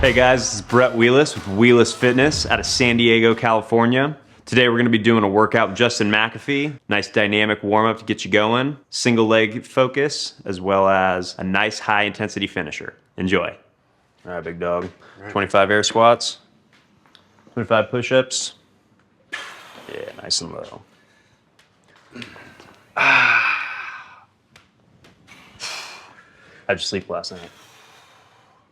Hey guys, this is Brett Wheeless with Wheeless Fitness out of San Diego, California. Today we're going to be doing a workout with Justin McAfee. Nice dynamic warm-up to get you going. Single leg focus, as well as a nice high intensity finisher. Enjoy. All right, big dog. 25 air squats, 25 push-ups. Yeah, nice and low. How'd you sleep last night?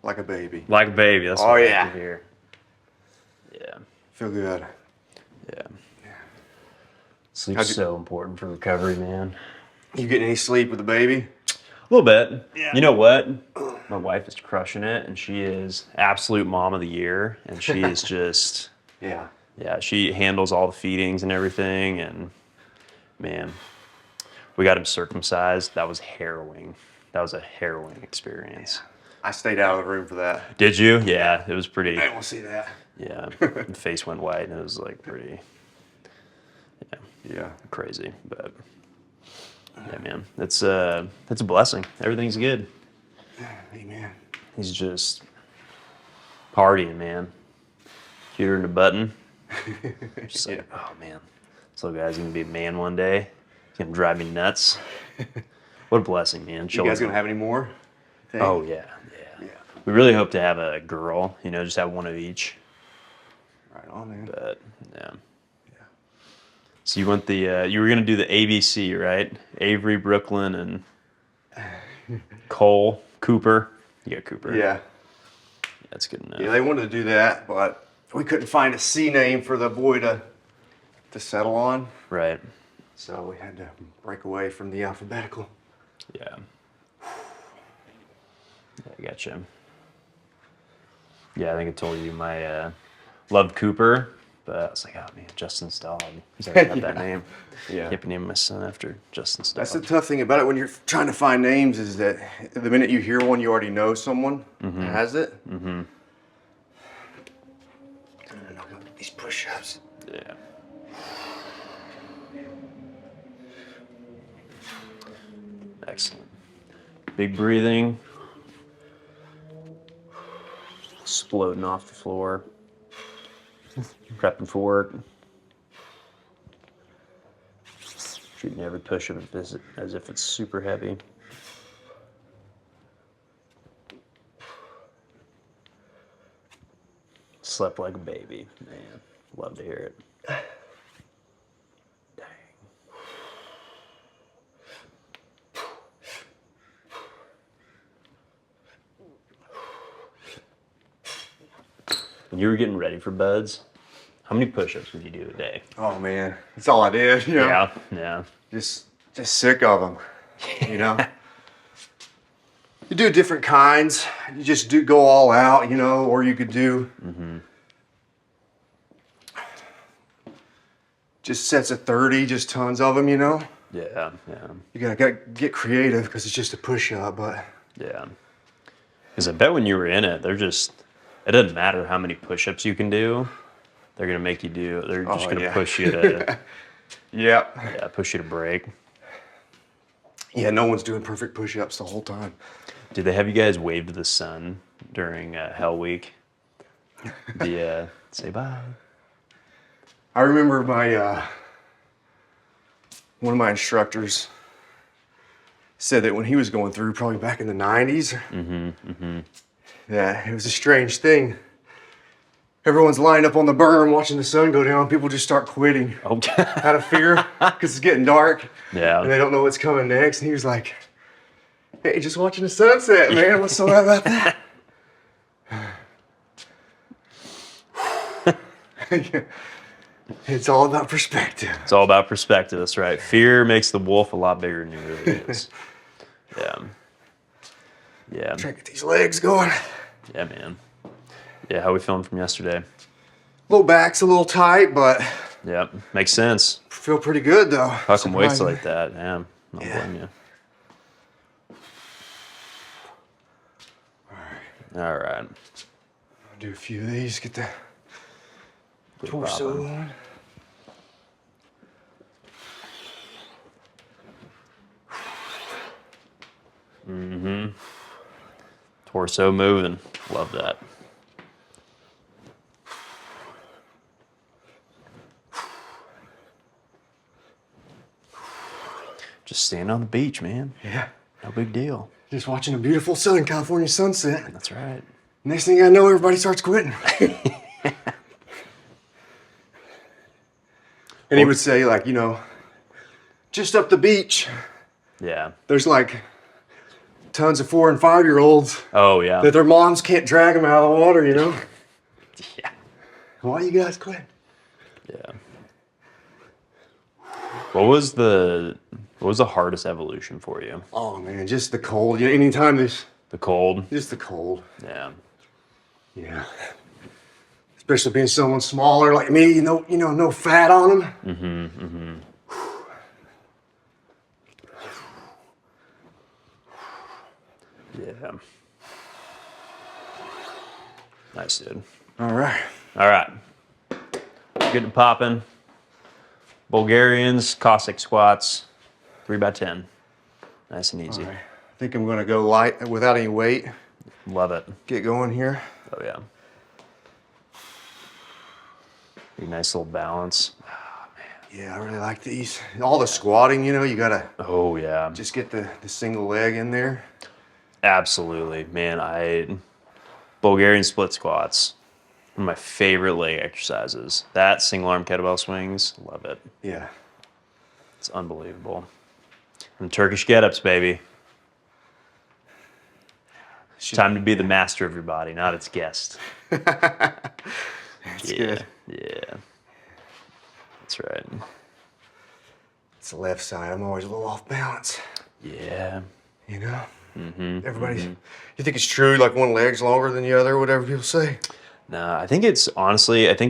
Like a baby. Like a baby. That's what I like to hear. Yeah. Feel good. Yeah. Sleep's so important for recovery, man. You getting any sleep with the baby? A little bit. Yeah. You know what? My wife is crushing it, and she is absolute mom of the year, and she is just... Yeah, she handles all the feedings and everything, and man, we got him circumcised. That was harrowing. That was a harrowing experience. I stayed out of the room for that. Did you? Yeah, it was pretty... I didn't want to see that. Yeah, the face went white, and it was like pretty... Yeah. Crazy, but yeah, man, it's a blessing. Everything's good. Amen. He's just partying, man. Cuter in the button. Just like, oh man, this little guy's gonna be a man one day. He's gonna drive me nuts. What a blessing, man. You guys gonna have any more? Oh yeah. We really hope to have a girl. You know, just have one of each. Right on, man. But yeah. So you went you were gonna do the ABC, right? Avery, Brooklyn, and Cole, Cooper. You got Cooper. Yeah. That's good enough. Yeah, they wanted to do that, but we couldn't find a C name for the boy to settle on. Right. So we had to break away from the alphabetical. Yeah. I gotcha. Yeah, I think I told you my loved Cooper. But I was like, oh man, Justin's dog. He's already got that name. Yeah. Can't be naming my son after Justin's dog. That's the tough thing about it when you're trying to find names is that the minute you hear one, you already know someone that has it. Mm-hmm. These push-ups. Yeah. Excellent. Big breathing. Exploding off the floor. Prepping for work. Treating every push-up as if it's super heavy. Slept like a baby. Man, love to hear it. Dang. When you were getting ready for buds, how many push-ups would you do a day? Oh man, that's all I did. You know? Yeah. Just sick of them. You know. You do different kinds. You just go all out. You know, or you could do just sets of 30, just tons of them. You know. Yeah. You gotta get creative because it's just a push-up, but. Yeah. Because I bet when you were in it, it doesn't matter how many push-ups you can do. They're gonna make you do. They're just gonna push you to. Yeah, push you to break. Yeah, no one's doing perfect push-ups the whole time. Did they have you guys wave to the sun during Hell Week? Say bye. I remember one of my instructors said that when he was going through, probably back in the 90s, that it was a strange thing. Everyone's lined up on the berm watching the sun go down. People just start quitting out of fear because it's getting dark. Yeah. And they don't know what's coming next. And he was like, hey, just watching the sunset, man. What's so bad about that? It's all about perspective. It's all about perspective. That's right. Fear makes the wolf a lot bigger than he really is. Yeah. Trying to get these legs going. Yeah, man. Yeah, how we feeling from yesterday? Low back's a little tight, but yeah, makes sense. Feel pretty good though. How come weights like that? Yeah, I don't blame you. All right. I'll do a few of these. Get the torso on. Mm-hmm. Torso moving. Love that. Just staying on the beach, man. Yeah. No big deal. Just watching a beautiful Southern California sunset. That's right. Next thing I know, everybody starts quitting. And he would say, like, you know, just up the beach, Yeah. there's like tons of 4 and 5-year-olds Oh, yeah. that their moms can't drag them out of the water, you know? Yeah. Why you guys quit? Yeah. What was the hardest evolution for you? Oh man, just the cold. You know, anytime there's The cold? just the cold. Yeah. Yeah. Especially being someone smaller like me, no fat on them. Mm-hmm. Mm-hmm. Yeah. Nice, dude. All right. All right. Getting popping. Bulgarians, Cossack squats, 3x10. Nice and easy. All right. I think I'm gonna go light without any weight. Love it. Get going here. Oh, yeah. A nice little balance. Yeah, I really like these. All the squatting, you gotta Oh, yeah. just get the single leg in there. Absolutely. Man, Bulgarian split squats, one of my favorite leg exercises. That single arm kettlebell swings, love it. Yeah. It's unbelievable. And Turkish get-ups, baby. Time to be the master of your body, not its guest. That's good. Yeah. That's right. It's the left side. I'm always a little off balance. Yeah. You know? Mm-hmm. Everybody, you think it's true, like one leg's longer than the other, whatever people say? No, I think it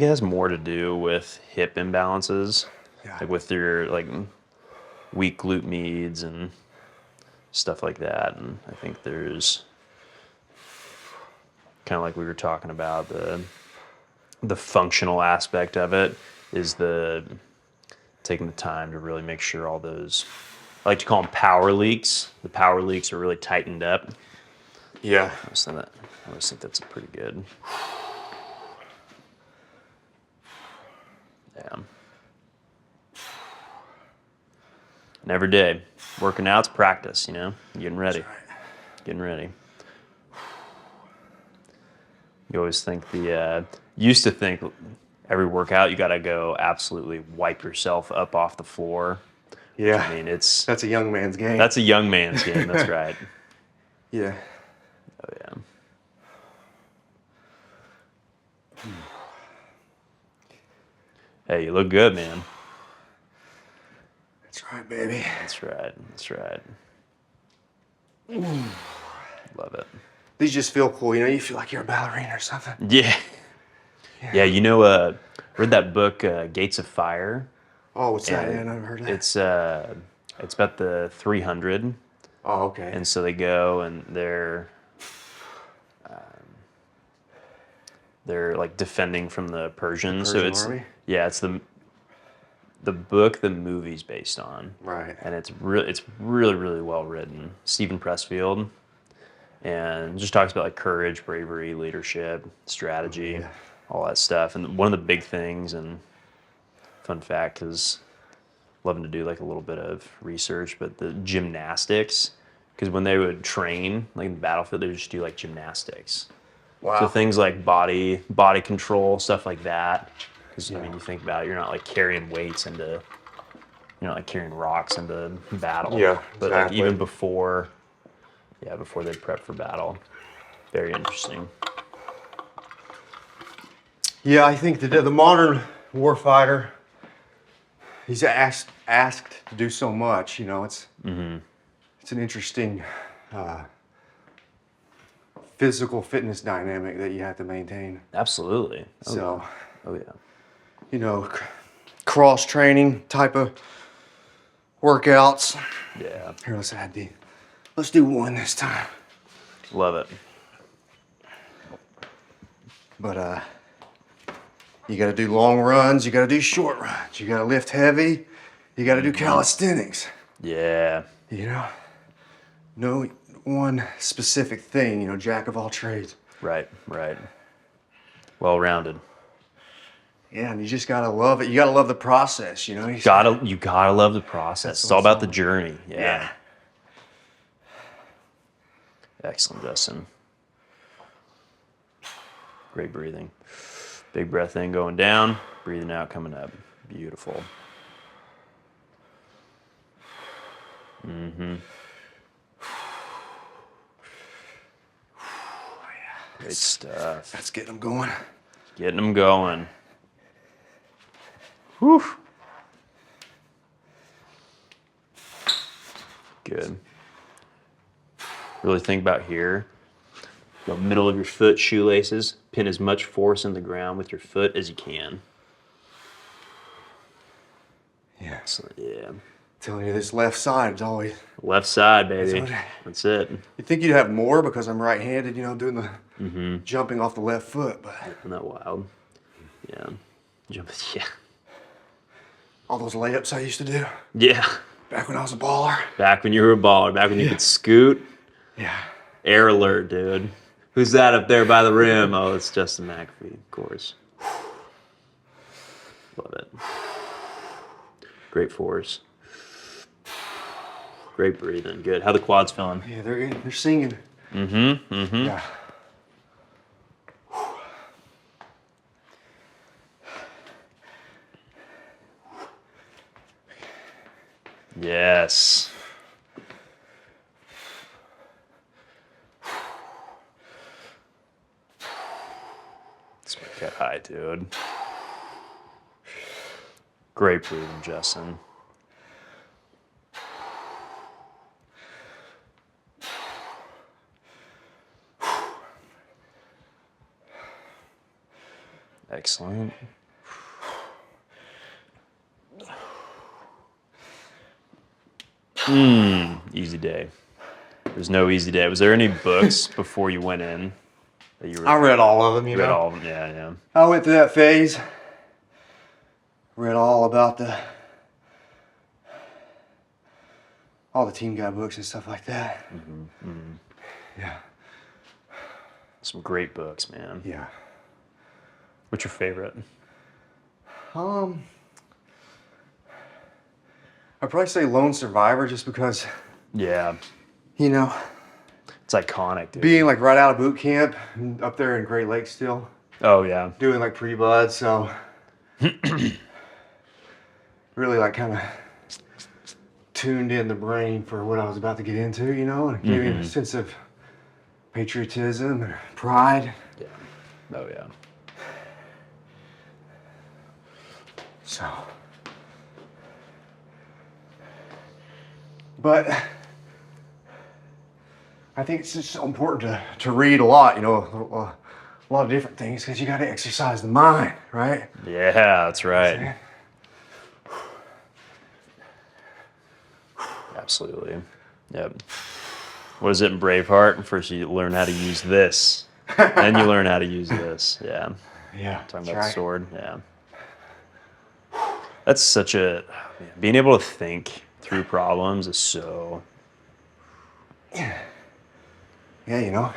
has more to do with hip imbalances. Yeah. Like with your weak glute medis and stuff like that. And I think there's kind of like we were talking about, the functional aspect of it is taking the time to really make sure all those, I like to call them power leaks. The power leaks are really tightened up. Yeah. I always think that's a pretty good. Yeah. And every day, working out's practice, getting ready. Getting ready. You always think used to think every workout you got to go absolutely wipe yourself up off the floor. Yeah. I mean, That's a young man's game. that's a young man's game. That's right. Yeah. Oh, yeah. Hey, you look good, man. That's right, baby. That's right. That's right. Love it. These just feel cool. You feel like you're a ballerina or something. Yeah. Yeah, read that book, Gates of Fire. Oh, what's that? And Yeah, I never heard of that. It's about the 300. Oh, okay. And so they go and they're like defending from the Persians. Persian So army? it's the book the movie's based on. Right. And it's really, really well written. Stephen Pressfield, and just talks about like courage, bravery, leadership, strategy, Yeah. all that stuff. And one of the big things, and fun fact, because loving to do like a little bit of research, but the gymnastics, because when they would train like in the battlefield, they would just do like gymnastics. Wow. So things like body control, stuff like that. Because I mean, you think about it, you're not like carrying weights you're not like carrying rocks into battle. Yeah, But like exactly. even before they prep for battle. Very interesting. Yeah, I think the modern warfighter, he's asked to do so much. It's it's an interesting physical fitness dynamic that you have to maintain. Absolutely. So, Oh yeah. cross training type of workouts. Yeah. Here, let's do one this time. Love it. But you got to do long runs. You got to do short runs. You got to lift heavy. You got to do calisthenics. Yeah. No one specific thing. Jack of all trades. Right. Well rounded. Yeah, and you just gotta love it. You gotta love the process, you know. You gotta love the process. It's all about the journey. Yeah. Excellent, Justin. Great breathing. Big breath in, going down. Breathing out, coming up. Beautiful. Mm-hmm. Great stuff. That's getting them going. Getting them going. Whew. Good. Really think about here. The middle of your foot, shoelaces. Pin as much force in the ground with your foot as you can. Yeah. Excellent. Yeah. I'm telling you, this left side is always... Left side, baby. That's it. You'd think you'd have more because I'm right-handed, you know, doing the jumping off the left foot, but... Isn't that wild? Yeah. Yeah. All those layups I used to do. Yeah. Back when I was a baller. Back when you were a baller. Back when you could scoot. Yeah. Air alert, dude. Who's that up there by the rim? Oh, it's Justin McAfee, of course. Love it. Great force. Great breathing. Good. How the quads feeling? Yeah, they're singing. Mm-hmm. Mm-hmm. Yeah. Yes. Let's make that high, dude. Great breathing, Justin. Excellent. Easy day. There's no easy day. Was there any books before you went in that you I read all of them, you read know. all of them? Yeah, yeah. I went through that phase. Read all about all the team guy books and stuff like that. Yeah. Some great books, man. Yeah. What's your favorite? I'd probably say Lone Survivor just because, Yeah. you know, It's iconic, dude. being like right out of boot camp up there in Great Lakes still, Oh, yeah. doing like pre-bud, so really like kind of tuned in the brain for what I was about to get into, you know, and it gave me a sense of patriotism and pride. Yeah. Oh, yeah. So, but I think it's just so important to read a lot, you know, a lot of different things because you got to exercise the mind, right? Yeah, that's right. Absolutely. Yep. What is it in Braveheart? First you learn how to use this. Then you learn how to use this. Yeah. Yeah. Talking about the sword. Yeah. That's such a... Being able to think through problems is so... Yeah, you know,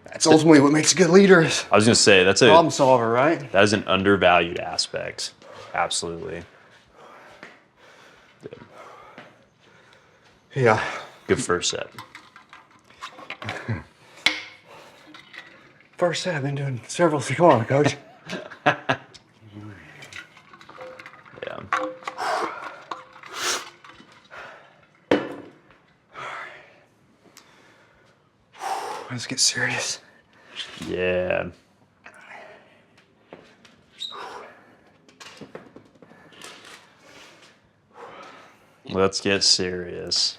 that's ultimately what makes a good leader is I was going to say, that's a... problem solver, right? That is an undervalued aspect. Absolutely. Good. Yeah. Good first set. First set, I've been doing several. Come on, coach. Yeah. Let's get serious. Yeah. Let's get serious.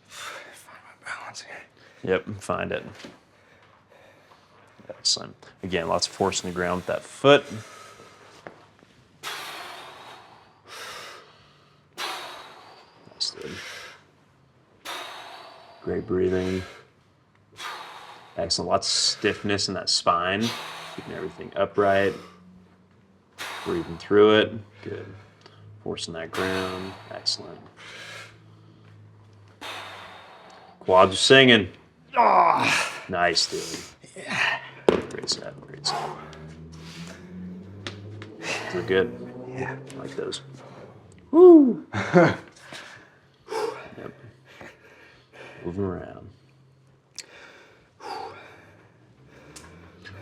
Find my balance here. Yep, find it. Excellent. Again, lots of force in the ground with that foot. Nice, dude. Great breathing. Excellent. Lots of stiffness in that spine. Keeping everything upright. Breathing through it. Good. Forcing that ground. Excellent. Quads are singing. Oh. Nice, dude. Yeah. Great set. Great set. They're good. Yeah. I like those. Woo. Yep. Moving around.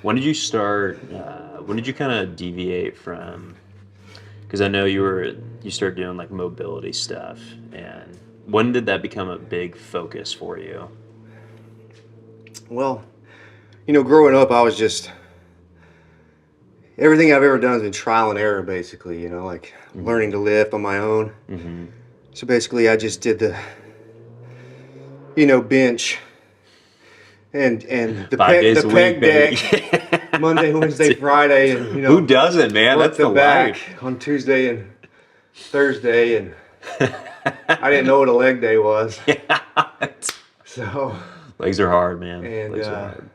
When did you start? When did you kind of deviate from? Because I know you started doing like mobility stuff, and when did that become a big focus for you? Well, growing up, I was just, everything I've ever done has been trial and error, basically, like learning to lift on my own. Mm-hmm. So basically, I just did the, bench and the 5 days a peg week, baby. deck, Monday, Wednesday, Friday, and, who doesn't, man? That's the back life. on Tuesday and Thursday, and I didn't know what a leg day was. So legs are hard, man. and Legs are hard.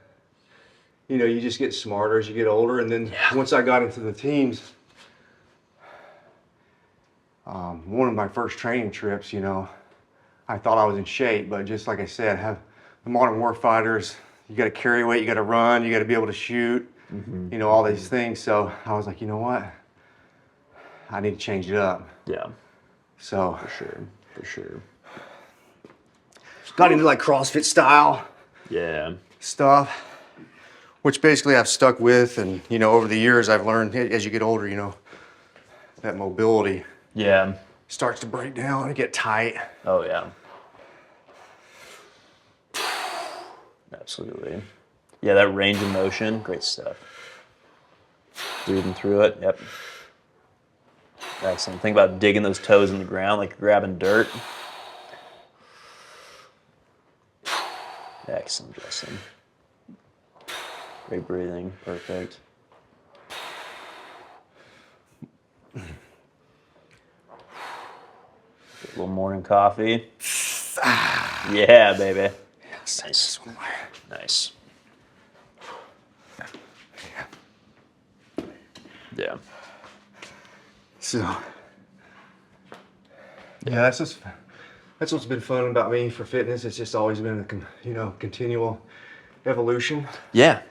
You just get smarter as you get older. And then once I got into the teams, one of my first training trips, I thought I was in shape, but just like I said, have the modern war fighters, you got to carry weight, you got to run, you got to be able to shoot, all these things. So I was like, you know what? I need to change it up. Yeah. So For sure. Got into like CrossFit style stuff, which basically I've stuck with. And, over the years I've learned as you get older, that mobility starts to break down and get tight. Oh, yeah. Absolutely. Yeah, that range of motion, great stuff. Breathing through it, yep. Excellent. Think about digging those toes in the ground like you're grabbing dirt. Excellent, Justin. Great breathing, perfect. Get a little morning coffee. Yeah, baby. Nice. Nice. Yeah. So, that's what's been fun about me for fitness. It's just always been a continual evolution. Yeah,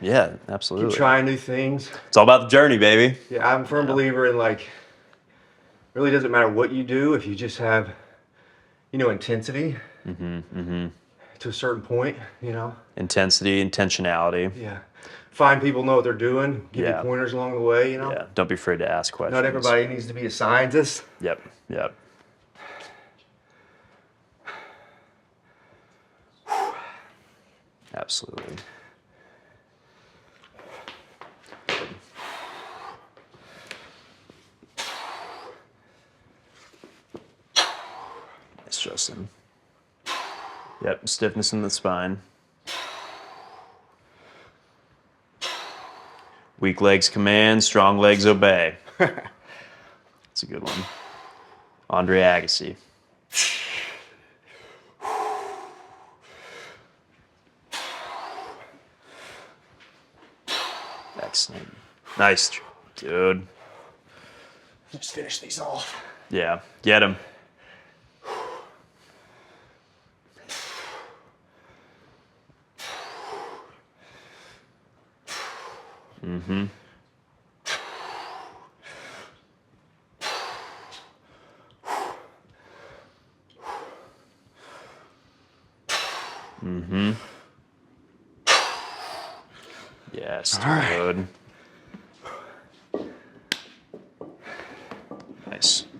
absolutely. Keep trying new things. It's all about the journey, baby. Yeah, I'm a firm believer in it really doesn't matter what you do if you just have, intensity to a certain point, Intensity, intentionality. Yeah. Find people know what they're doing. Give you pointers along the way, Yeah, don't be afraid to ask questions. Not everybody needs to be a scientist. Yep. Absolutely. Nice, Justin. Yep, stiffness in the spine. Weak legs command, strong legs obey. That's a good one. Andre Agassi. Excellent. Nice, dude. Just finish these off. Yeah, get him. Mm-hmm. Mm-hmm. Yes, dude.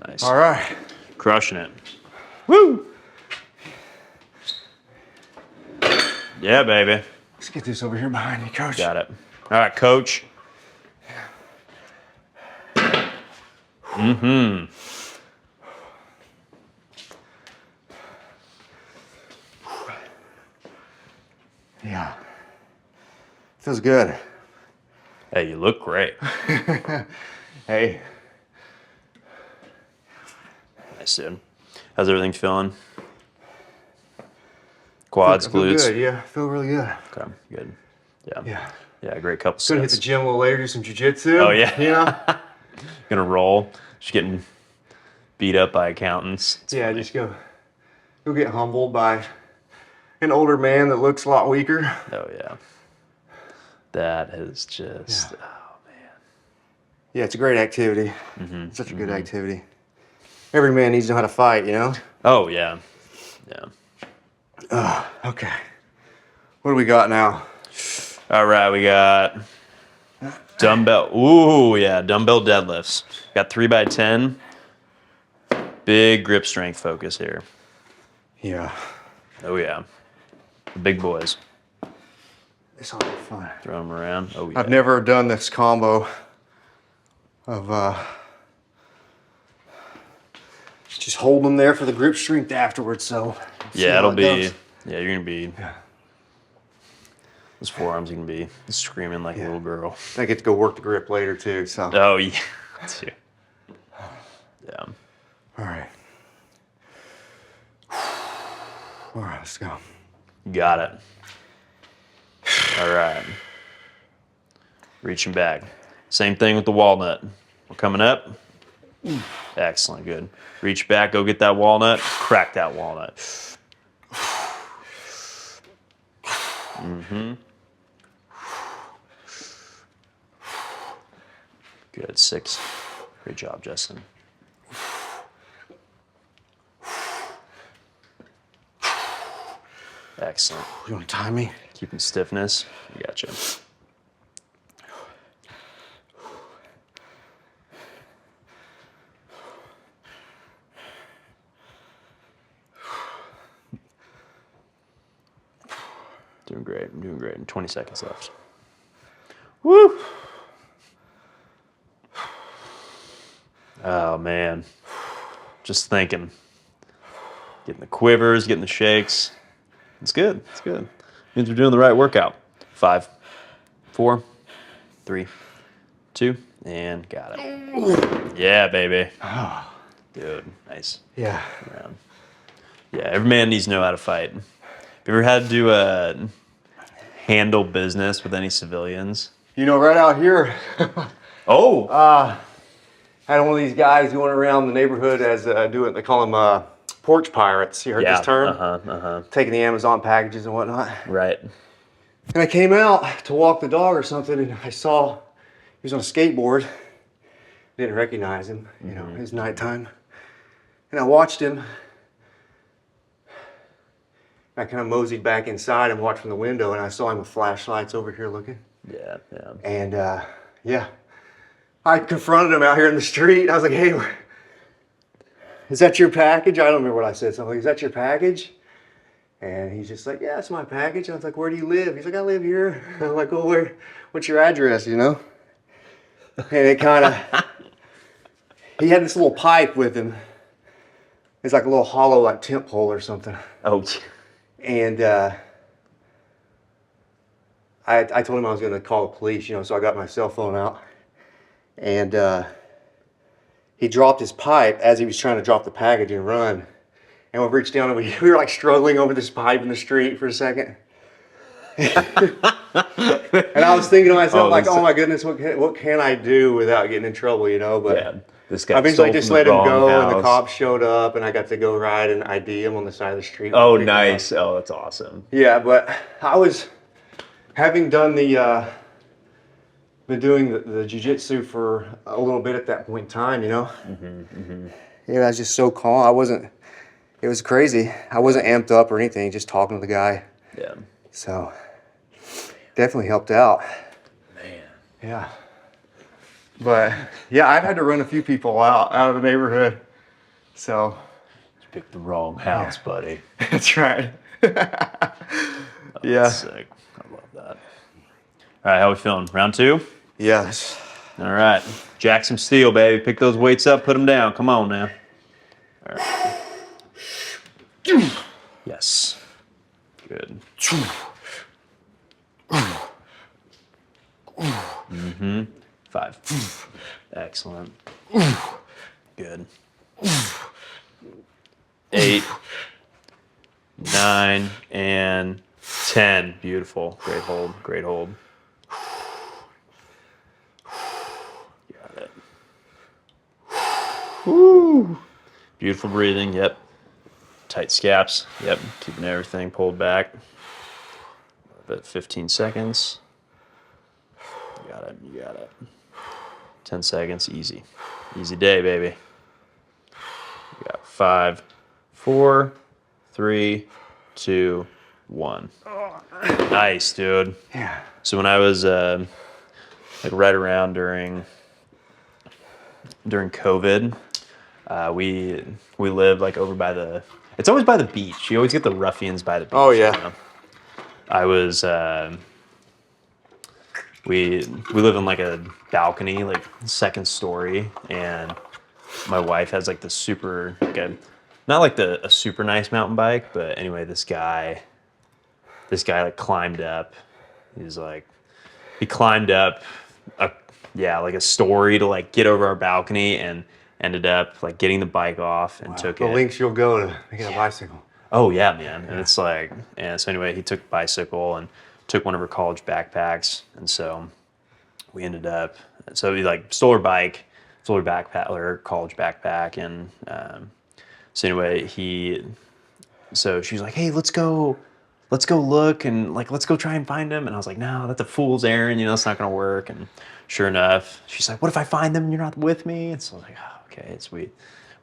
Nice. All right. Crushing it. Woo! Yeah, baby. Let's get this over here behind you, Coach. Got it. All right, Coach. Mm-hmm. Yeah. Feels good. Hey, you look great. Hey. Nice, dude. How's everything feeling? Quads, feel glutes? Good, yeah. Feel really good. Okay, good. Yeah. Yeah, great couple Gonna hit sets. the gym a little later, do some jiu-jitsu. Oh, yeah. Yeah. Gonna roll. Just getting beat up by accountants. Yeah, just go get humbled by. an older man that looks a lot weaker. Oh, yeah. That is just, Yeah. oh, man. Yeah, it's a great activity. It's such a good activity. Every man needs to know how to fight, you know? Oh, yeah. Yeah. Okay. What do we got now? All right, we got dumbbell. Ooh, yeah, dumbbell deadlifts. Got 3x10. Big grip strength focus here. Yeah. Oh, yeah. The big boys. This will be fun. Throw them around. Oh, yeah. I've never done this combo of just hold them there for the grip strength afterwards. So Yeah, it'll be. Yeah, you're gonna be. Yeah. Those forearms are gonna be screaming like a little girl. I get to go work the grip later too. So Oh yeah. Too. Yeah. all right. All right, let's go. Got it. All right. Reaching back. Same thing with the walnut. We're coming up. Excellent. Good. Reach back. Go get that walnut. Crack that walnut. Good. 6. Great job, Justin. Excellent. You want to time me? Keeping stiffness. Gotcha. Doing great. I'm doing great. 20 seconds left. Woo! Oh, man. Just thinking. Getting the quivers, getting the shakes. It's good. It's good. Means we're doing the right workout. 5, 4, 3, 2, and got it. Yeah, baby. Dude, nice. Yeah. Around. Yeah, every man needs to know how to fight. Have you ever had to do handle business with any civilians? You know, right out here, Oh! had one of these guys going around the neighborhood as they call them porch pirates. You heard Yeah. this term? Uh-huh. Taking the Amazon packages and whatnot. Right. And I came out to walk the dog or something, and I saw he was on a skateboard. Didn't recognize him, you know, it was nighttime. And I watched him. I kind of moseyed back inside and watched from the window, and I saw him with flashlights over here looking. Yeah. And yeah, I confronted him out here in the street. I was like, hey, is that your package? I don't remember what I said. Something like, is that your package? And he's just like, yeah, it's my package. I was like, where do you live? He's like, I live here. I'm like, well, what's your address, you know? And it kind of, he had this little pipe with him. It's like a little hollow, like temp hole or something. Oh. And I told him I was going to call the police, you know, so I got my cell phone out. And he dropped his pipe as he was trying to drop the package and run. And we reached down and we were like struggling over this pipe in the street for a second. And I was thinking to myself, oh my goodness, what can I do without getting in trouble, you know? But Yeah. This guy I eventually just let him go, house. and the cops showed up, and I got to go ride and ID him on the side of the street. Oh, nice. Oh, that's awesome. Yeah, but I was, having done been doing the jiu-jitsu for a little bit at that point in time, you know? Yeah, I was just so calm. It was crazy. I wasn't amped up or anything, just talking to the guy. Yeah. So, definitely helped out. Man. Yeah. But, yeah, I've had to run a few people out of the neighborhood. So. You picked the wrong house, buddy. That's right. Yeah. That's sick. I love that. All right, how we feeling? Round 2? Yes. All right. Jack some steel, baby. Pick those weights up, put them down. Come on now. All right. Yes. Good. 5. Excellent. Good. 8, 9, and 10. Beautiful. Great hold. Great hold. Got it. Woo. Beautiful breathing. Yep. tight scaps. Yep, keeping everything pulled back. About 15 seconds. You got it, you got it. 10 seconds, easy. Easy day, baby. You got 5, 4, 3, 2, 1. Nice, dude. Yeah. So when I was like right around during COVID, we lived like over by the. It's always by the beach. You always get the ruffians by the beach. Oh yeah. You know? I was. We live in like a balcony, like second story, and my wife has like the super, like not like a super nice mountain bike, but anyway, this guy like climbed up. He climbed up like a story to like get over our balcony and ended up like getting the bike off and took the it. links you'll go to get a bicycle. Oh yeah, man. And it's like, and so anyway, he took the bicycle and took one of her college backpacks. And so we ended up, so he like stole her backpack, or her college backpack. And so anyway, so she's like, hey, let's go look and like, let's go try and find him. And I was like, no, that's a fool's errand. You know, it's not going to work. And sure enough, she's like, what if I find them and you're not with me? And so I was like, oh, okay, sweet.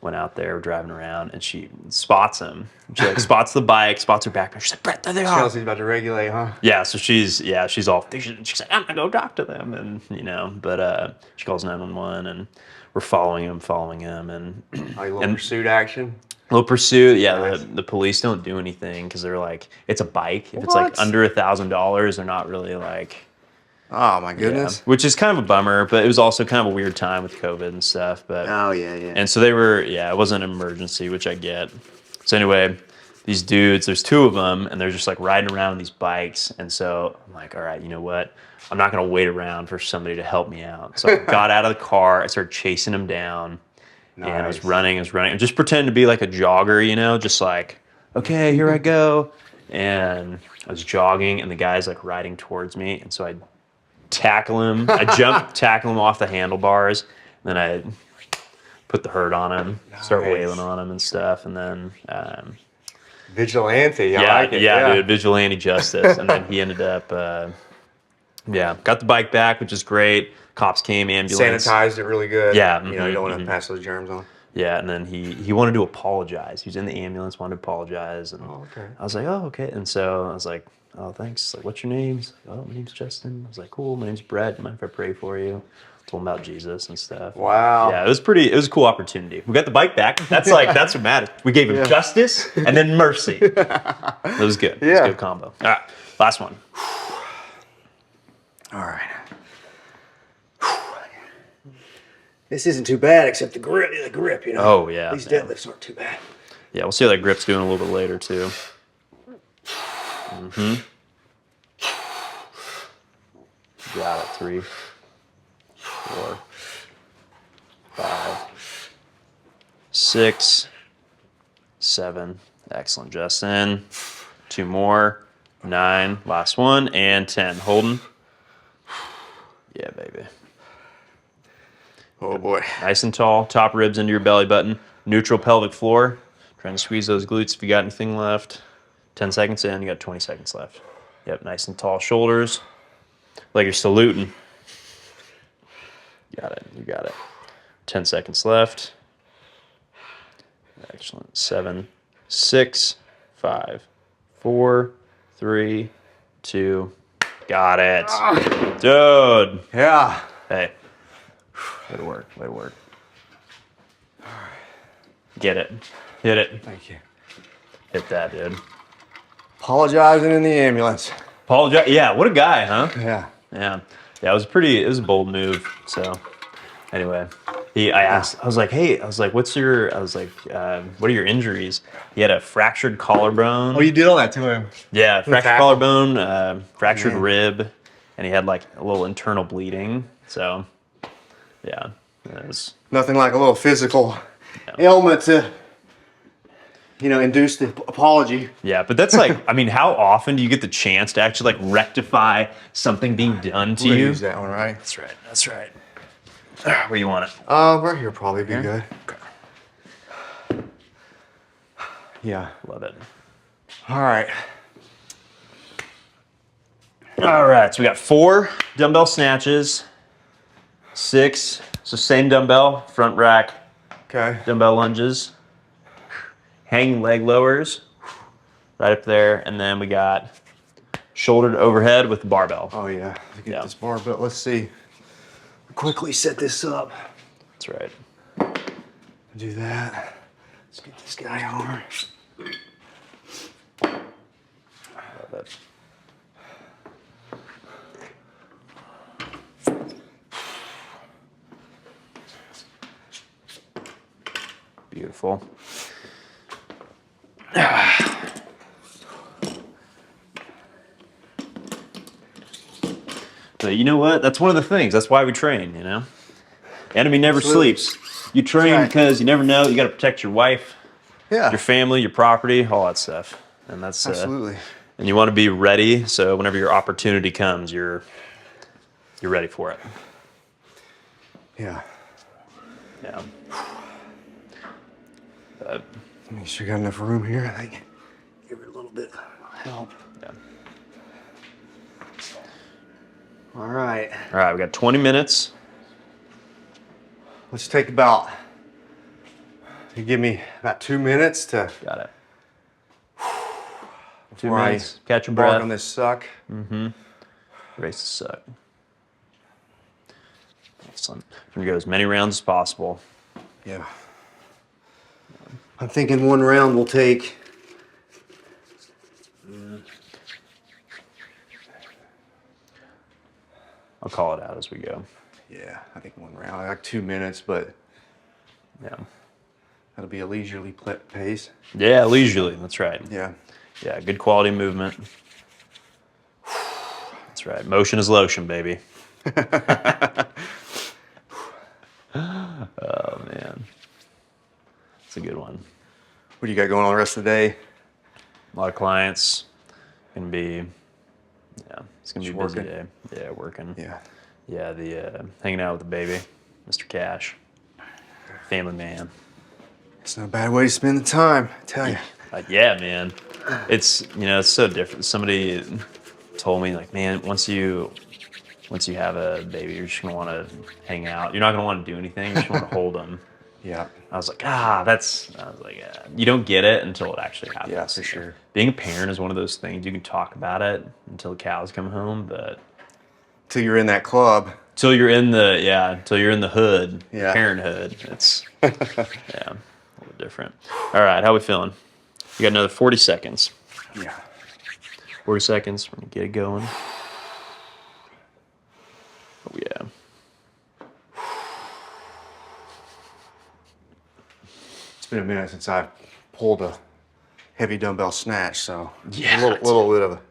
Went out there, we're driving around, and she spots him. She like spots the bike, spots her backpack. She's like, Brett, there they are. Chelsea's about to regulate, huh? Yeah, so she's all. She's like, I'm gonna go talk to them, and you know, but she calls 911, and we're following him, and Like a little pursuit action. little pursuit. Yeah, Nice. the police don't do anything because they're like, it's a bike. If it's like under $1,000, they're not really like. Oh my goodness. Yeah, which is kind of a bummer, but it was also kind of a weird time with COVID and stuff. But Oh yeah. and so they were, it wasn't an emergency, which I get. So anyway, these dudes, there's 2 of them, and they're just like riding around on these bikes. And so I'm like, all right, you know what? I'm not gonna wait around for somebody to help me out. So I got out of the car, I started chasing them down, and I was running, and just pretending to be like a jogger, you know, just like, okay, here I go. And I was jogging, and the guy's like riding towards me, and so I tackle him. I tackle him off the handlebars, and then I put the hurt on him, start wailing on him and stuff, and then vigilante. I like it. dude, vigilante justice. And then he ended up got the bike back, which is great. Cops came, ambulance, Sanitized it really good. Yeah, You know, you don't want to pass those germs on. Yeah, and then he wanted to apologize. He was in the ambulance, wanted to apologize, and okay. I was like, oh, okay. And so I was like, oh, thanks. Like, what's your name? He's like, oh, my name's Justin. I was like, cool. My name's Brett. You mind if I pray for you? Told him about Jesus and stuff. Wow. Yeah, it was a cool opportunity. We got the bike back. That's what matters. We gave him justice and then mercy. It was good. It was a good combo. All right, last one. All right. This isn't too bad, except the grip, you know. Oh, yeah. These deadlifts aren't too bad. Yeah, we'll see how that grip's doing a little bit later, too. Mm-hmm. Got it. 3, 4, 5, 6, 7. Excellent, Justin. 2 more. 9. Last one. And 10. Holding. Yeah, baby. Oh boy. Nice and tall. Top ribs into your belly button. Neutral pelvic floor. Trying to squeeze those glutes if you got anything left. 10 seconds in. You got 20 seconds left. Yep, nice and tall shoulders. Like you're saluting. Got it. You got it. 10 seconds left. Excellent. 7, 6, 5, 4, 3, 2. Got it. Dude. Yeah. Hey. Way to work. Way to work. Get it. Hit it. Thank you. Hit that, dude. Apologizing in the ambulance. Apologize. Yeah, what a guy, huh? Yeah. Yeah. Yeah, it was a bold move. So anyway, I was like, what are your injuries? He had a fractured collarbone. Oh, you did all that to him? Yeah, fractured tackle? collarbone, fractured rib, and he had like a little internal bleeding. So yeah, it was Nothing like a little physical ailment to, induce the apology. yeah, but that's like, I mean, how often do you get the chance to actually like rectify something being done to We're gonna you? use that one, right? That's right. That's right. Where do you want it? Right here probably be good. Okay. Yeah. Love it. All right. All right, so we got 4 dumbbell snatches, 6, so same dumbbell, front rack, Okay. dumbbell lunges, hanging leg lowers, right up there, and then we got shoulder to overhead with the barbell. Oh yeah. Let's get Yeah. this barbell. Let's see. Quickly set this up. That's right. Do that. Let's get this guy on. Love it. Beautiful. But you know what? That's one of the things. That's why we train, you know? Enemy never Absolutely. sleeps. You train Right. because you never know. You got to protect your wife, Yeah. your family, your property, all that stuff. And that's Absolutely. and you want to be ready, so whenever your opportunity comes, you're ready for it. Yeah. Yeah. Make sure you got enough room here. I think. Give it a little bit of help. Yeah. All right. All right, we got 20 minutes. Let's take about. You give me about 2 minutes to. Got it. 2 before I minutes. Catch your embark breath. on this suck. Race the suck. Excellent. We're gonna go as many rounds as possible. Yeah. I'm thinking one round will take. I'll call it out as we go. Yeah, I think one round. Like 2 minutes, but Yeah. that'll be a leisurely pace. Yeah, leisurely. That's right. Yeah. Yeah, good quality movement. That's right. Motion is lotion, baby. Oh, man. It's a good one. What do you got going on the rest of the day? A lot of clients. Gonna be, yeah, it's gonna be a busy Working. day. Yeah, working. Yeah. Yeah, the hanging out with the baby, Mr. Cash, family man. It's not a bad way to spend the time, I tell you. Yeah, man. It's it's so different. Somebody told me like, man, once you have a baby, you're just gonna want to hang out. You're not gonna want to do anything. You just want to hold them. Yeah. I was like, you don't get it until it actually happens. Yeah, for sure. Being a parent is one of those things you can talk about it until the cows come home, but Till you're in that club. until you're in the hood, Yeah. parenthood, it's a little different. All right, how we feeling? You got another 40 seconds. Yeah. 40 seconds. We're gonna get it going. Oh yeah. It's been a minute since I've pulled a heavy dumbbell snatch, so Yeah. a little bit of a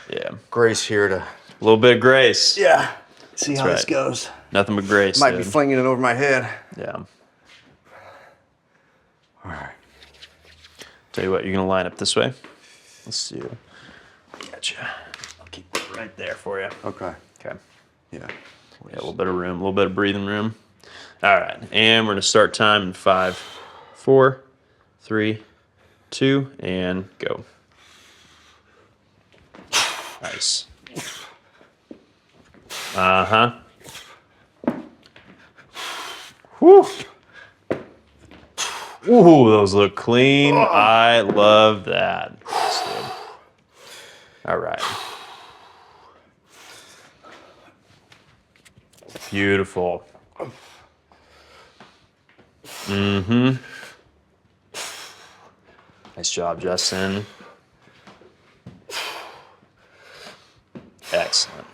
Yeah. grace here to A little bit of grace. see how this right. goes. Nothing but grace. Might be dude. flinging it over my head. Yeah. All right. Tell you what, you're gonna line up this way. Let's see. Gotcha. I'll keep it right there for you. Okay. Okay. Yeah. Yeah, a little bit of room, a little bit of breathing room. All right, and we're gonna start time in 5, 4, 3, 2, and go. Nice. Uh-huh. Whew. Ooh, those look clean. I love that. Nice, dude. All right. Beautiful. Mm-hmm. Nice job, Justin. Excellent.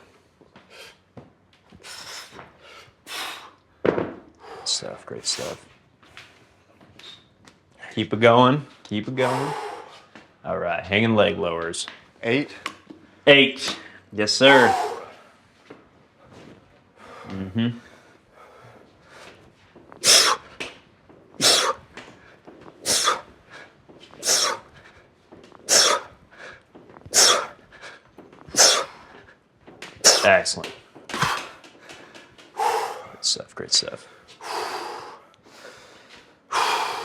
Good stuff, great stuff. Keep it going, keep it going. All right, hanging leg lowers. 8. 8. Yes, sir. Mm-hmm. Excellent. Great stuff, great stuff.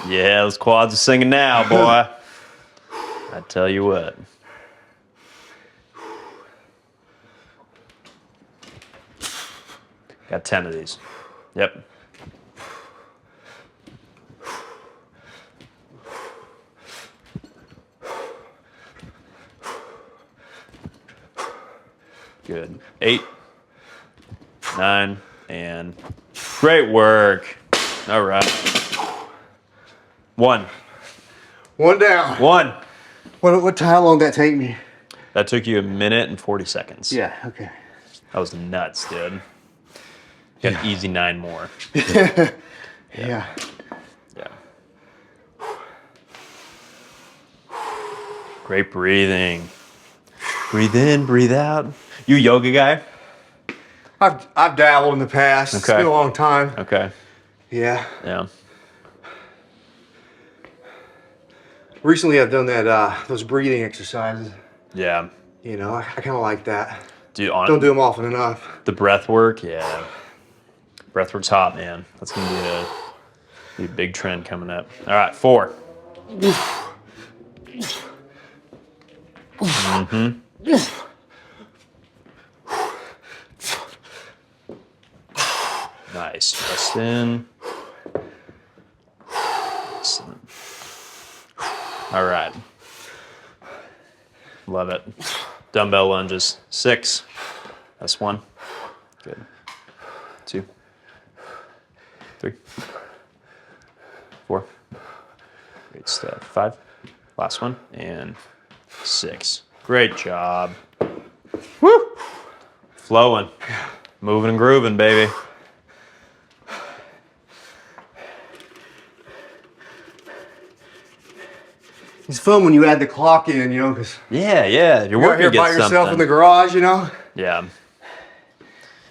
Yeah, those quads are singing now, boy. tell you what. Got 10 of these. Yep. Good. 8, 9, and great work. All right. 1. One down. 1. How long did that take me? That took you 1 minute and 40 seconds. Yeah, okay. That was nuts, dude. Got an easy 9 more. Yeah. Yeah. Great breathing. Breathe in, breathe out. You a yoga guy? I've dabbled in the past. Okay. It's been a long time. Okay. Yeah. Yeah. Recently, I've done that those breathing exercises. Yeah. You know, I kind of like that. Dude, Don't do them often enough. the breath work, yeah. Breath work's hot, man. That's gonna be a big trend coming up. All right, 4. Mm-hmm. Nice. Rest in. Excellent. All right. Love it. Dumbbell lunges. 6. That's 1. Good. 2. 3. 4. Great stuff. 5. Last one. And 6. Great job. Woo! Flowing. Moving and grooving, baby. It's fun when you add the clock in, you know, because Yeah. You're you're out working here by against yourself something. in the garage, you know. Yeah.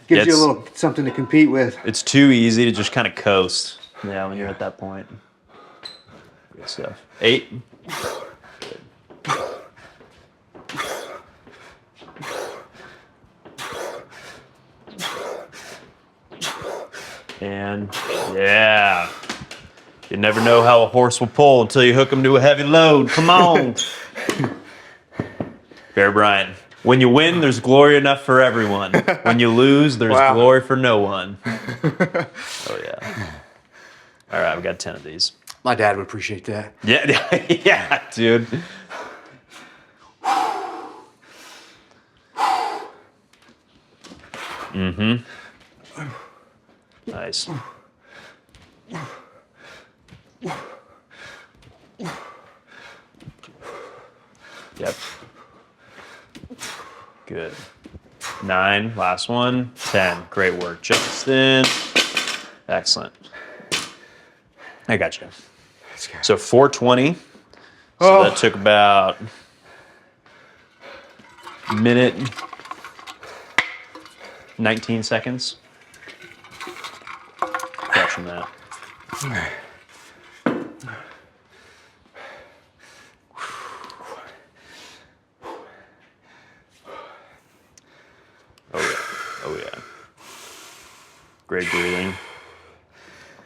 Gives you a It's- little something to compete with. It's too easy to just kind of coast. Yeah, when you're at that point. Good stuff. 8. And yeah. You never know how a horse will pull until you hook him to a heavy load. Come on. Bear Bryant. When you win, there's glory enough for everyone. When you lose, there's Wow. glory for no one. Oh, yeah. All right, I've got 10 of these. My dad would appreciate that. Yeah, yeah, dude. Mm-hmm. Nice. Yep. Good. 9, last one. 10. Great work, Justin. Excellent. I got you. So 420. So Oh. that took about a minute, 19 seconds. Catching that. Oh yeah. Great breathing.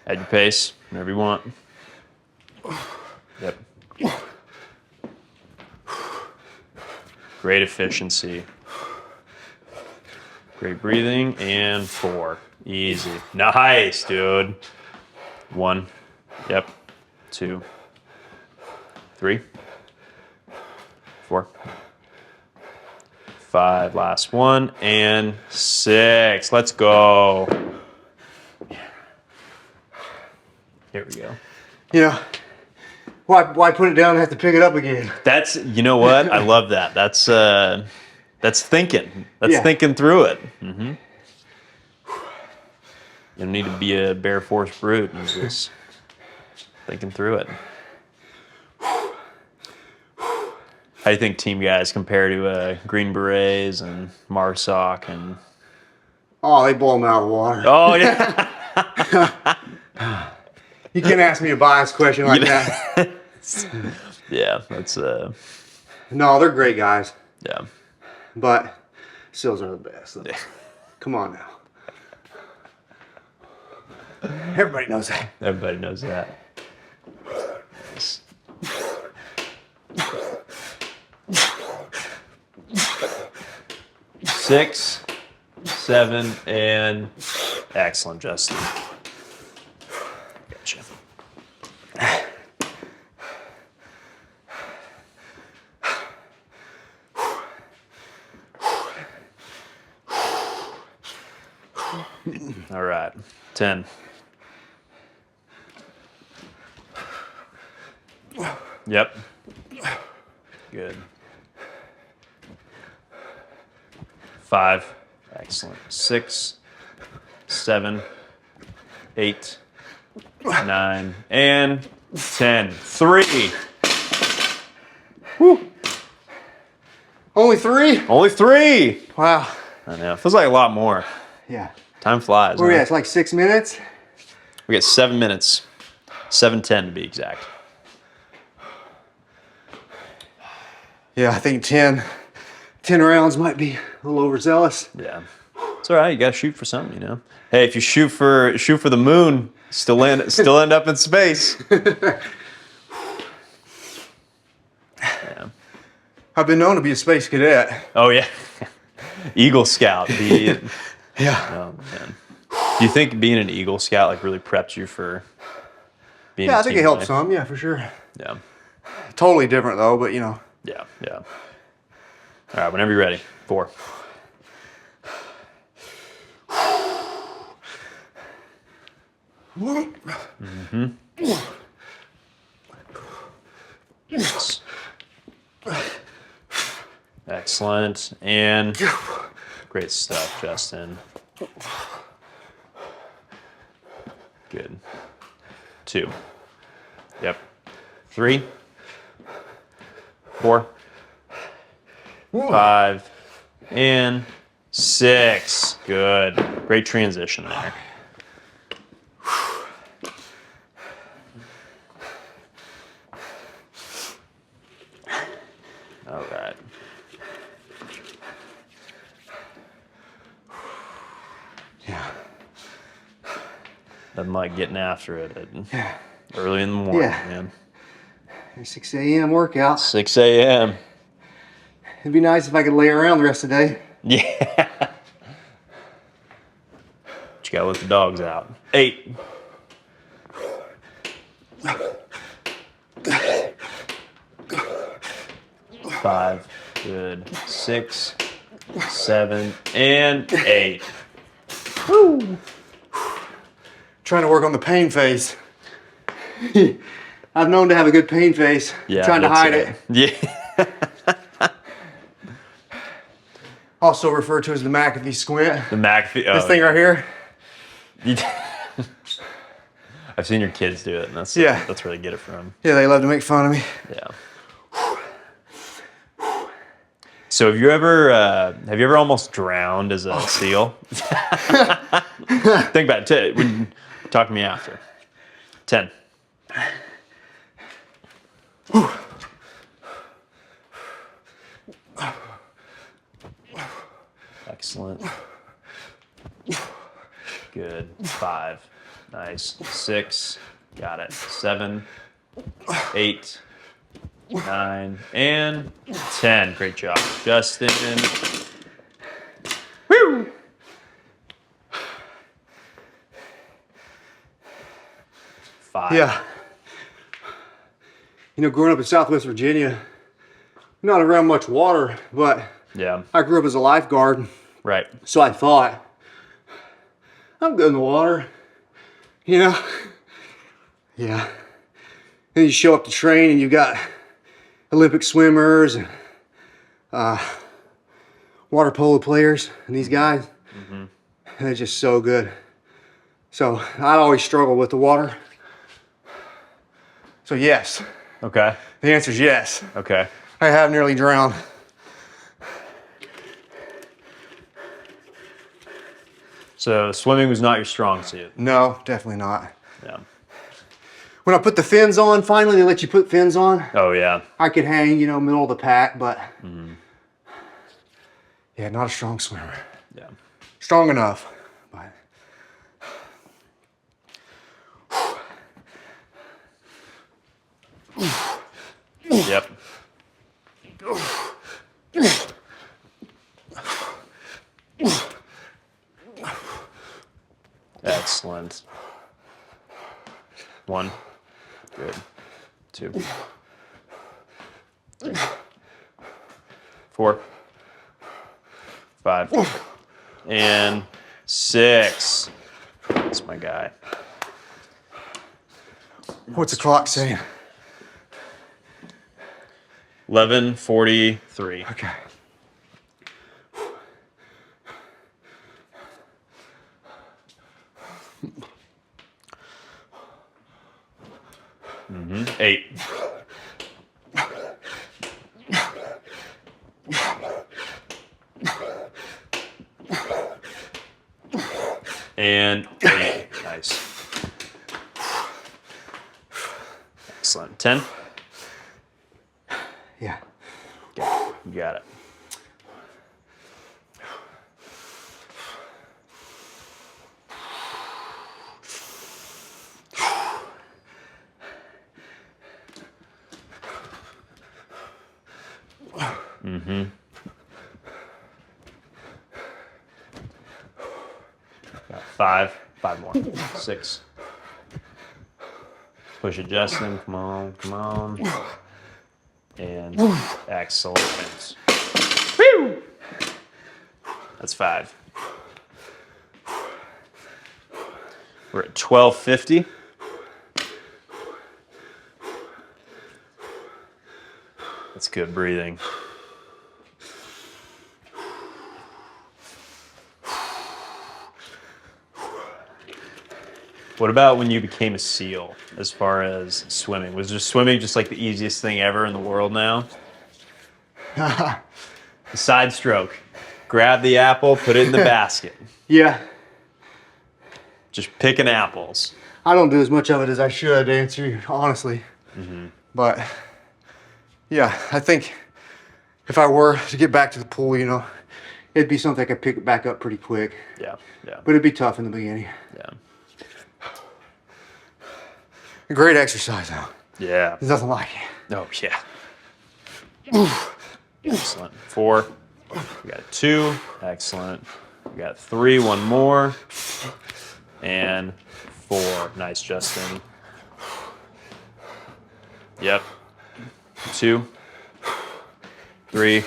At your pace, whenever you want. Yep. Great efficiency. Great breathing, and 4. Easy. Nice, dude. 1. Yep. 2. 3. 4. 5. Last one. And 6. Let's go. Here we go. You know, why put it down and have to pick it up again? That's, you know what? I love that. That's thinking. That's Yeah. thinking through it. Mm-hmm. You don't need to be a bare force brute and just thinking through it. How do you think team guys compare to Green Berets and MARSOC and? Oh, they blow them out of the water. Oh yeah. You can't ask me a biased question like that. Yeah, that's No, they're great guys, yeah. but SEALs are the best. Come on now. Everybody knows that. Everybody knows that. Nice. 6, 7, and excellent, Justin. Gotcha. All right, 10. Yep. Good. 5. Excellent. 6, 7, 8, 9, and 10. 3. Woo. Only 3? Only 3. Wow. I know. Feels like a lot more. Yeah. Time flies. Where are we huh? at? It's like 6 minutes? We got 7 minutes. 7:10 to be exact. Yeah, I think 10 rounds might be a little overzealous. Yeah. It's all right. You got to shoot for something, you know. Hey, if you shoot for the moon, still end up in space. Yeah. I've been known to be a space cadet. Oh yeah. Eagle Scout. Yeah. Oh man. Do you think being an Eagle Scout like really prepped you for being? Yeah, a I think team it helped player? some. Yeah, for sure. Yeah. Totally different though, but you know. Yeah. Yeah. All right. Whenever you're ready. 4. Mm-hmm. Yes. Excellent. And great stuff, Justin. Good. 2. Yep. 3. 4. 5. And 6. Good. Great transition there. All right. Yeah. Nothing like getting after it early in the morning, Yeah. man. 6 a.m. workout. 6 a.m. It'd be nice if I could lay around the rest of the day. Yeah. But you gotta let the dogs out. 8. 5. Good. 6, 7, and 8. Woo. Trying to work on the pain face. I've known to have a good pain face. Yeah. Trying to hide it. Yeah. Also referred to as the McAfee squint. The McAfee. This thing right here. I've seen your kids do it, and that's where they get it from. Yeah, they love to make fun of me. Yeah. So have you ever almost drowned as a SEAL? Think about it. Talk to me after. 10. Excellent. Good. 5. Nice. 6. Got it. 7. 8. 9. And 10. Great job, Justin. Woo! Five. Yeah. You know, growing up in Southwest Virginia, not around much water, but Yeah. I grew up as a lifeguard. Right. So I thought, I'm good in the water, you know? Yeah. Then you show up to train and you got Olympic swimmers and water polo players and these guys. Mm-hmm. And they're just so good. So I always struggle with the water. So yes, Okay. the answer is yes. Okay. I have nearly drowned. So swimming was not your strong suit. No, definitely not. Yeah. When I put the fins on, finally they let you put fins on. Oh yeah. I could hang, you know, middle of the pack, but yeah, not a strong swimmer. Yeah. Strong enough, but Yep. Excellent. 1. Good. 2. 3. 4. 5. And 6. That's my guy. What's the clock saying? 11:43. Okay. Mm-hmm. 8. And 8. Nice. Excellent. 10. Yeah. Okay. You got it. Mm-hmm. Got 5. 5 more. 6. Push it, Justin. Come on, come on. And excellent. Woo! That's 5. We're at 12:50. That's good breathing. What about when you became a SEAL as far as swimming? Was just swimming just like the easiest thing ever in the world now? The side stroke. Grab the apple, put it in the basket. Yeah. Just picking apples. I don't do as much of it as I should, to answer you honestly. Mm-hmm. But yeah, I think if I were to get back to the pool, you know, it'd be something I could pick back up pretty quick. Yeah, yeah. But it'd be tough in the beginning. Yeah. Great exercise though. Yeah. There's nothing like it. Oh, yeah. Excellent. 4. We got 2. Excellent. We got 3. 1 more. And 4. Nice, Justin. Yep. 2. 3.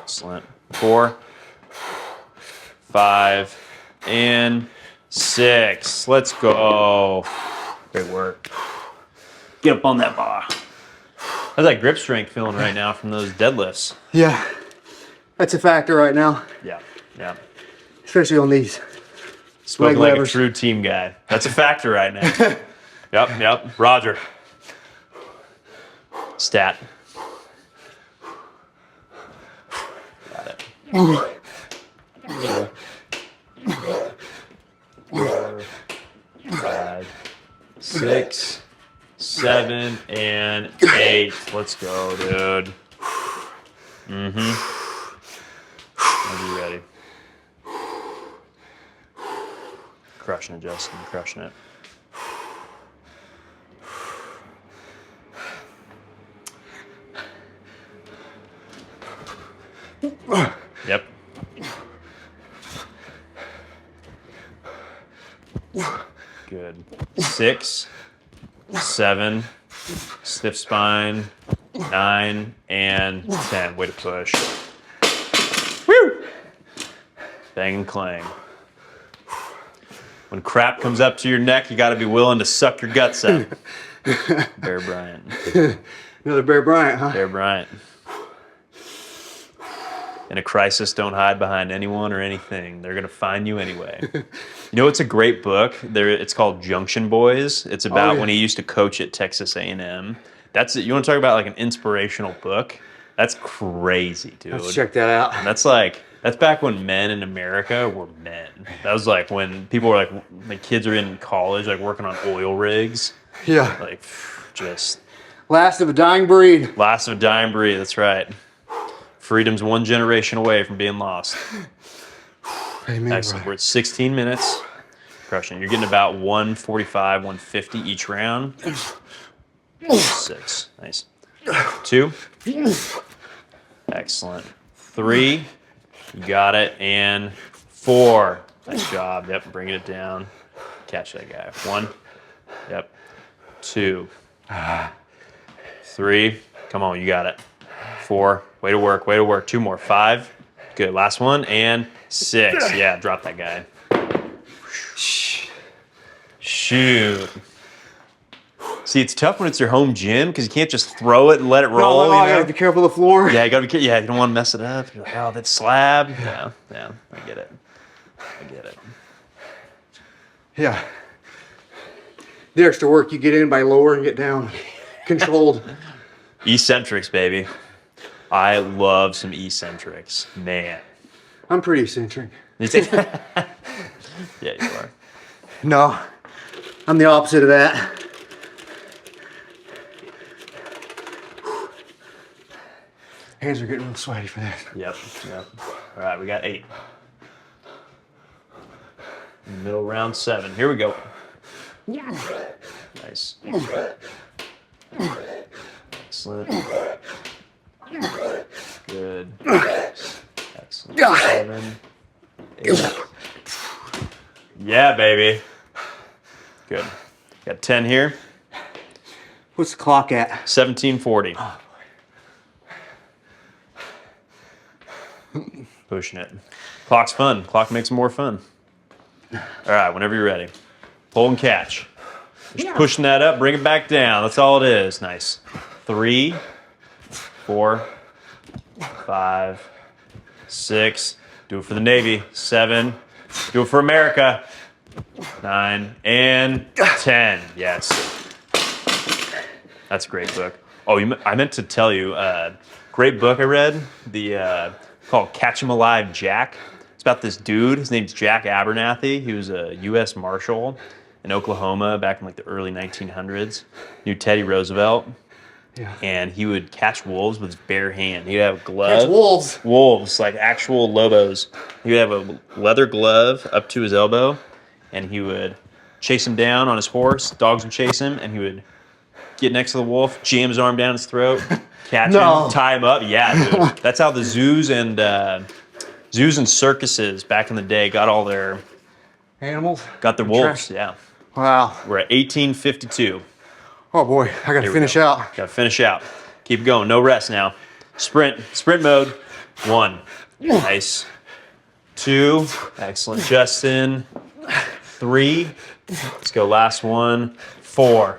Excellent. 4. 5. And 6. Let's go. Great work. Get up on that bar. How's that grip strength feeling right now from those deadlifts? Yeah. That's a factor right now. Yeah, yeah. Especially on these. Spoken leg like levers. a true team guy. That's a factor right now. Yep. Roger. Stat. Got it. 4, 5, 6, 7, and 8. Let's go, dude. Mm-hmm. Are you ready? Crushing it, Justin. Crushing it. Yep. Good. 6, 7, stiff spine, 9, and 10. Way to push. Woo! Bang and clang. When crap comes up to your neck, you got to be willing to suck your guts out. Bear Bryant. Another Bear Bryant, huh? Bear Bryant. In a crisis, don't hide behind anyone or anything. They're going to find you anyway. You know, it's a great book. It's called Junction Boys. It's about when he used to coach at Texas A&M. That's it. You want to talk about like an inspirational book? That's crazy, dude. Let's check that out. And that's back when men in America were men. That was like when people were like kids are in college, like working on oil rigs. Yeah. Like just Last of a dying breed. last of a dying breed. That's right. Freedom's one generation away from being lost. Amen, Excellent. brother. We're at 16 minutes. Crushing. You're getting about 145, 150 each round. 6. Nice. 2. Excellent. 3. You got it. And 4. Nice job. Yep, bringing it down. Catch that guy. 1. Yep. 2. 3. Come on, you got it. 4. Way to work, way to work. 2 more. 5. Good. Last one. And 6. Yeah, drop that guy. Shoot. See, it's tough when it's your home gym because you can't just throw it and let it roll. No, I gotta be careful of the floor. Yeah, you gotta be careful. Yeah, you don't want to mess it up. You're like, oh, that slab. Yeah, I get it. I get it. Yeah. The extra work you get in by lower and get down. Controlled. Eccentrics, baby. I love some eccentrics. Man. I'm pretty eccentric. Yeah, you are. No, I'm the opposite of that. Hands are getting real sweaty for this. Yep. All right, we got 8. Middle round 7. Here we go. Nice. Excellent. Good. Excellent. 7. 8. Yeah, baby. Good. Got 10 here. What's the clock at? 1740. Pushing it. Clock's fun. Clock makes it more fun. All right, whenever you're ready. Pull and catch. Just pushing that up, bring it back down. That's all it is. Nice. 3, 4, 5, 6. Do it for the Navy. 7. Do it for America. 9 and 10. Yes. That's a great book. Oh, I meant to tell you, great book I read. Called Catch 'Em Alive, Jack. It's about this dude. His name's Jack Abernathy. He was a U.S. Marshal in Oklahoma back in like the early 1900s. Knew Teddy Roosevelt. Yeah. And he would catch wolves with his bare hand. He'd have a glove. Catch wolves. Wolves, like actual lobos. He would have a leather glove up to his elbow, and he would chase him down on his horse. Dogs would chase him, and he would get next to the wolf, jam his arm down his throat, catch him, tie him up. Yeah, dude. That's how the zoos and circuses back in the day got all their animals. Got their wolves. Yeah. Wow. We're at 1852. Oh boy, I gotta finish out. Gotta finish out. Keep going. No rest now. Sprint mode. 1. Nice. 2. Excellent, Justin. 3. Let's go. Last one. 4.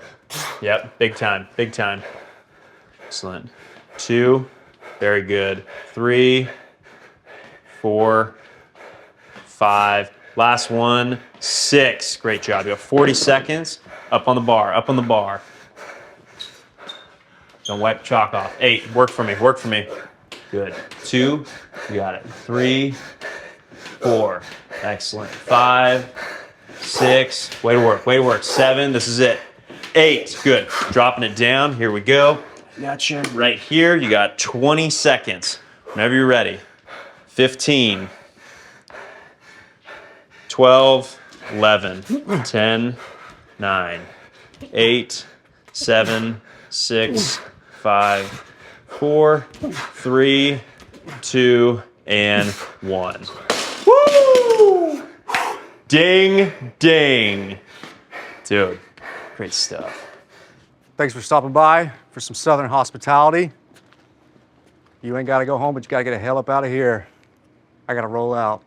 Yep. Big time. Big time. Excellent. 2. Very good. 3. 4. 5. Last one. 6. Great job. You have 40 seconds. Up on the bar. Up on the bar. Don't wipe chalk off. 8. Work for me. Work for me. Good. 2. You got it. 3. 4. Excellent. 5. 6. Way to work. Way to work. 7. This is it. 8. Good. Dropping it down. Here we go. Gotcha. Right here. You got 20 seconds. Whenever you're ready. 15. 12. 11. 10. 9. 8. 7. 6. 5. 4. 3. 2. And 1. Woo! Ding, ding. Dude, great stuff. Thanks for stopping by for some Southern hospitality. You ain't gotta go home, but you gotta get the hell up out of here. I gotta roll out.